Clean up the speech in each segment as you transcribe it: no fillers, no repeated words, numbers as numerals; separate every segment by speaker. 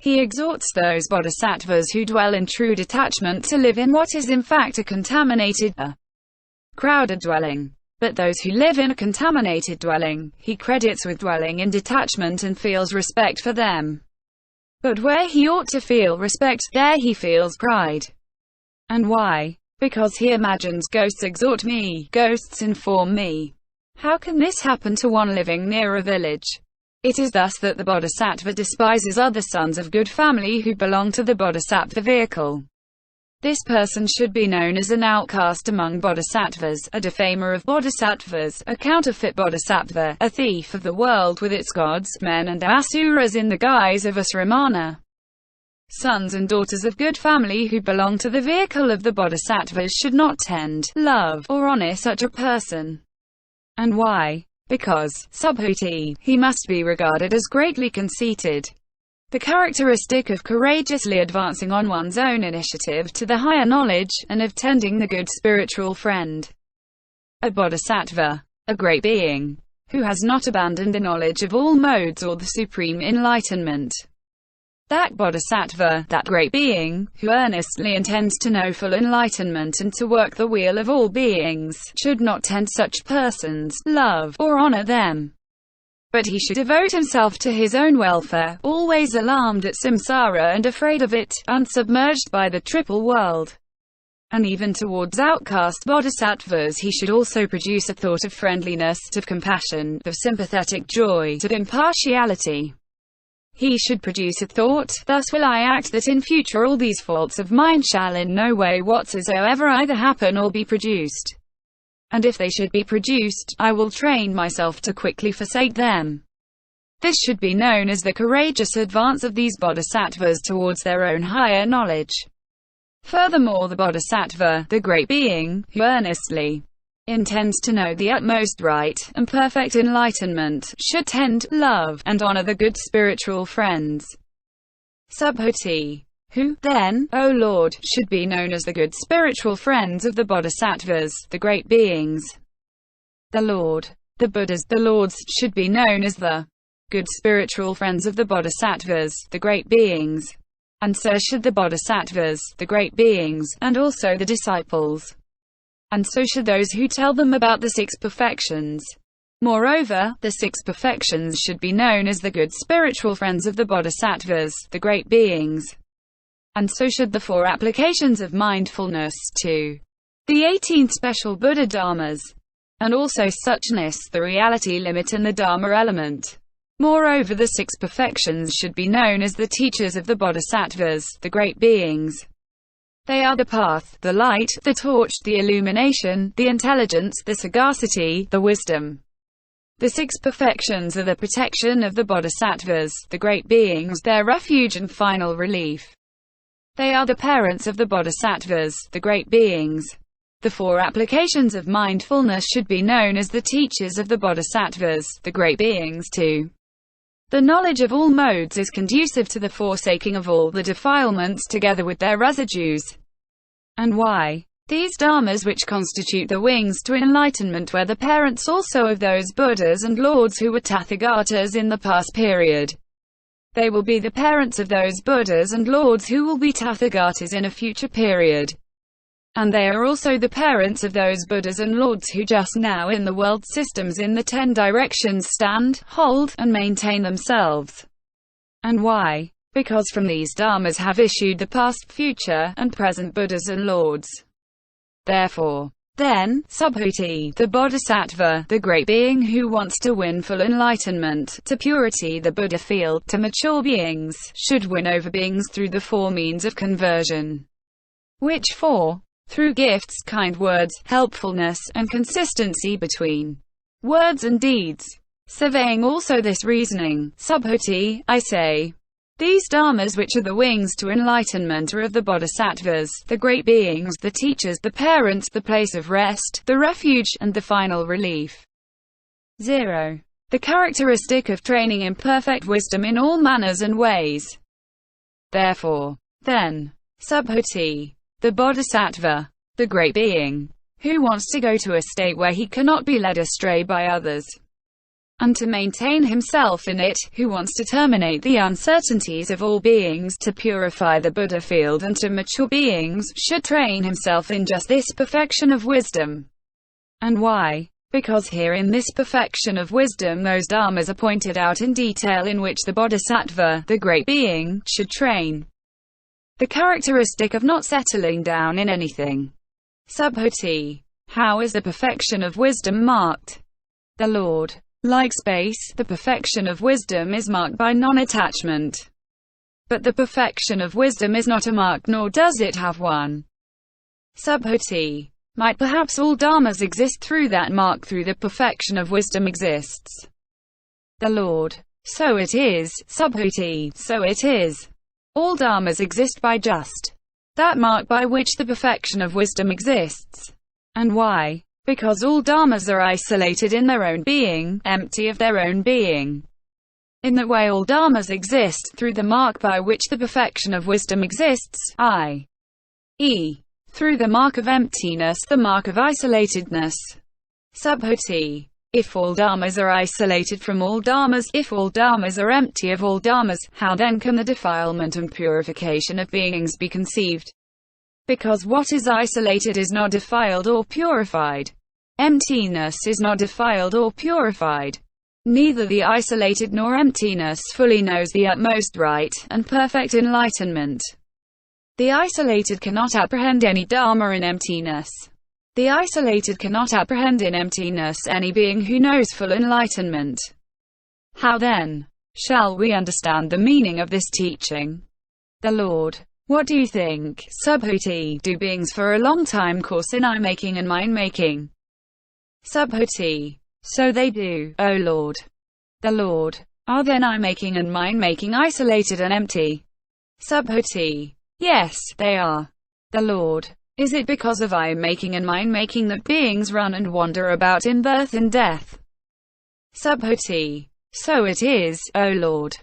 Speaker 1: He exhorts those bodhisattvas who dwell in true detachment to live in what is in fact a contaminated, crowded dwelling. But those who live in a contaminated dwelling, he credits with dwelling in detachment and feels respect for them. But where he ought to feel respect, there he feels pride. And why? Because he imagines ghosts exhort me, ghosts inform me. How can this happen to one living near a village? It is thus that the bodhisattva despises other sons of good family who belong to the bodhisattva vehicle. This person should be known as an outcast among bodhisattvas, a defamer of bodhisattvas, a counterfeit bodhisattva, a thief of the world with its gods, men and asuras in the guise of asramana. Sons and daughters of good family who belong to the vehicle of the bodhisattvas should not tend, love, or honor such a person. And why? Because, Subhuti, he must be regarded as greatly conceited. The characteristic of courageously advancing on one's own initiative to the higher knowledge, and of tending the good spiritual friend. A bodhisattva, a great being, who has not abandoned the knowledge of all modes or the supreme enlightenment. That bodhisattva, that great being, who earnestly intends to know full enlightenment and to work the wheel of all beings, should not tend such persons, love, or honor them. But he should devote himself to his own welfare, always alarmed at samsara and afraid of it, unsubmerged by the triple world. And even towards outcast bodhisattvas he should also produce a thought of friendliness, of compassion, of sympathetic joy, of impartiality. He should produce a thought, thus will I act that in future all these faults of mine shall in no way whatsoever either happen or be produced. And if they should be produced, I will train myself to quickly forsake them. This should be known as the courageous advance of these bodhisattvas towards their own higher knowledge. Furthermore, the bodhisattva, the great being, who earnestly intends to know the utmost right and perfect enlightenment, should tend, love, and honor the good spiritual friends. Subhuti. Who, then, O Lord, should be known as the good spiritual friends of the bodhisattvas, the great beings. The Lord, the Buddhas, the Lords, should be known as the good spiritual friends of the bodhisattvas, the great beings. And so should the bodhisattvas, the great beings, and also the disciples. And so should those who tell them about the six perfections. Moreover, the six perfections should be known as the good spiritual friends of the bodhisattvas, the great beings. And so should the 4 applications of mindfulness too. The 18 special Buddha dharmas. And also suchness, the reality limit and the dharma element. Moreover, the 6 perfections should be known as the teachers of the bodhisattvas, the great beings. They are the path, the light, the torch, the illumination, the intelligence, the sagacity, the wisdom. The 6 perfections are the protection of the bodhisattvas, the great beings, their refuge and final relief. They are the parents of the bodhisattvas, the great beings. The 4 applications of mindfulness should be known as the teachers of the bodhisattvas, the great beings too. The knowledge of all modes is conducive to the forsaking of all the defilements together with their residues. And why? These dharmas which constitute the wings to enlightenment were the parents also of those Buddhas and Lords who were Tathagatas in the past period. They will be the parents of those Buddhas and Lords who will be Tathagatas in a future period. And they are also the parents of those Buddhas and Lords who just now in the world systems in the 10 directions stand, hold, and maintain themselves. And why? Because from these dharmas have issued the past, future, and present Buddhas and Lords. Therefore, then, Subhuti, the bodhisattva, the great being who wants to win full enlightenment, to purity the Buddha field, to mature beings, should win over beings through the 4 means of conversion. Which 4? Through gifts, kind words, helpfulness, and consistency between words and deeds. Surveying also this reasoning, Subhuti, I say, these dharmas which are the wings to enlightenment are of the bodhisattvas, the great beings, the teachers, the parents, the place of rest, the refuge, and the final relief. 0. The characteristic of training in perfect wisdom in all manners and ways. Therefore, then, Subhuti, the bodhisattva, the great being, who wants to go to a state where he cannot be led astray by others, and to maintain himself in it, who wants to terminate the uncertainties of all beings, to purify the Buddha field and to mature beings, should train himself in just this perfection of wisdom. And why? Because here in this perfection of wisdom those dharmas are pointed out in detail in which the bodhisattva, the great being, should train. The characteristic of not settling down in anything. Subhuti. How is the perfection of wisdom marked? The Lord. Like space, the perfection of wisdom is marked by non-attachment. But the perfection of wisdom is not a mark, nor does it have one. Subhuti. Might perhaps all dharmas exist through that mark, through the perfection of wisdom exists? The Lord. So it is, Subhuti, so it is. All dharmas exist by just that mark by which the perfection of wisdom exists. And why? Because all dharmas are isolated in their own being, empty of their own being. In that way all dharmas exist through the mark by which the perfection of wisdom exists, i.e., through the mark of emptiness, the mark of isolatedness. Subhuti. If all dharmas are isolated from all dharmas, if all dharmas are empty of all dharmas, how then can the defilement and purification of beings be conceived? Because what is isolated is not defiled or purified. Emptiness is not defiled or purified. Neither the isolated nor emptiness fully knows the utmost right and perfect enlightenment. The isolated cannot apprehend any dharma in emptiness. The isolated cannot apprehend in emptiness any being who knows full enlightenment. How then shall we understand the meaning of this teaching? The Lord. What do you think, Subhuti? Do beings for a long time course in I-making and mind-making? Subhuti. So they do, O Lord. The Lord. Are then I-making and mind-making isolated and empty? Subhuti. Yes, they are. The Lord. Is it because of I-making and mind-making that beings run and wander about in birth and death? Subhuti. So it is, O Lord.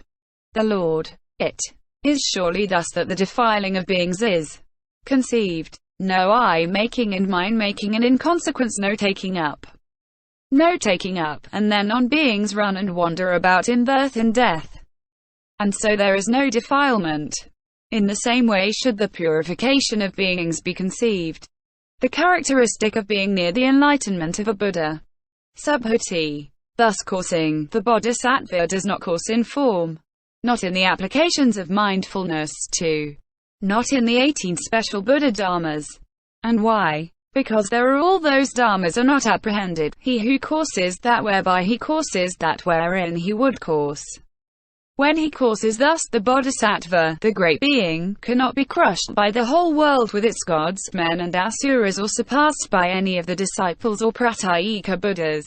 Speaker 1: The Lord. It is surely thus that the defiling of beings is conceived. No I-making and mind-making, and in consequence no taking up. No taking up, and then on beings run and wander about in birth and death. And so there is no defilement. In the same way should the purification of beings be conceived. The characteristic of being near the enlightenment of a Buddha. Subhuti. Thus coursing, the bodhisattva does not course in form. Not in the applications of mindfulness, too. Not in the 18 special Buddha dharmas. And why? Because there are all those dharmas are not apprehended. He who courses that whereby he courses that wherein he would course. When he courses thus, the bodhisattva, the great being, cannot be crushed by the whole world with its gods, men and asuras, or surpassed by any of the disciples or pratyeka Buddhas.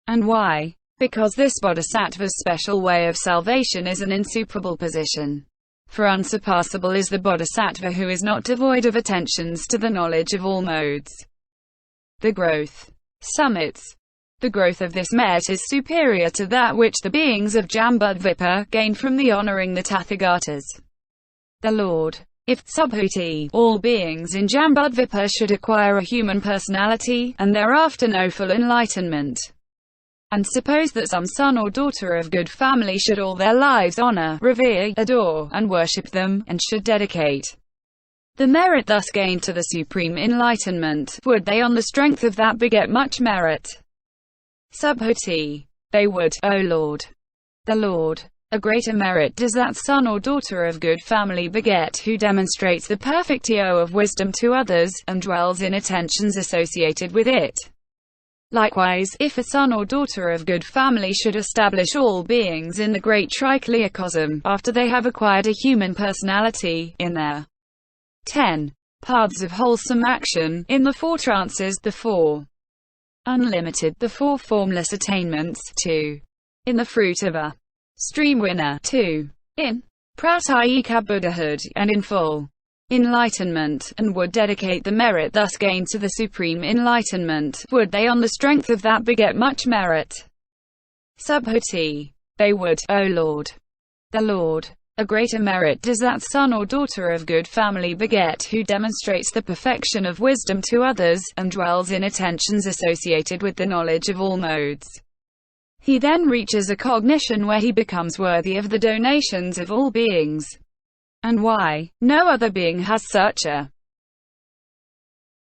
Speaker 1: And why? Because this bodhisattva's special way of salvation is an insuperable position. For unsurpassable is the bodhisattva who is not devoid of attentions to the knowledge of all modes. The growth. Summits. The growth of this merit is superior to that which the beings of Jambudvipa gain from the honoring the Tathagatas. The Lord. If, Subhuti, all beings in Jambudvipa should acquire a human personality, and thereafter know full enlightenment, and suppose that some son or daughter of good family should all their lives honor, revere, adore, and worship them, and should dedicate the merit thus gained to the supreme enlightenment, would they on the strength of that beget much merit? Subhuti. They would, O Lord. The Lord. A greater merit does that son or daughter of good family beget who demonstrates the perfectio of wisdom to others, and dwells in attentions associated with it. Likewise, if a son or daughter of good family should establish all beings in the great trichliocosm, after they have acquired a human personality, in their 10 paths of wholesome action, in the 4 trances, the 4 unlimited, the 4 formless attainments, 2 in the fruit of a stream winner, 2 in pratyeka Buddhahood, and in full enlightenment, and would dedicate the merit thus gained to the supreme enlightenment, would they on the strength of that beget much merit? Subhuti. They would, O Lord. The Lord. A greater merit does that son or daughter of good family beget who demonstrates the perfection of wisdom to others, and dwells in attentions associated with the knowledge of all modes. He then reaches a cognition where he becomes worthy of the donations of all beings, and why no other being has such a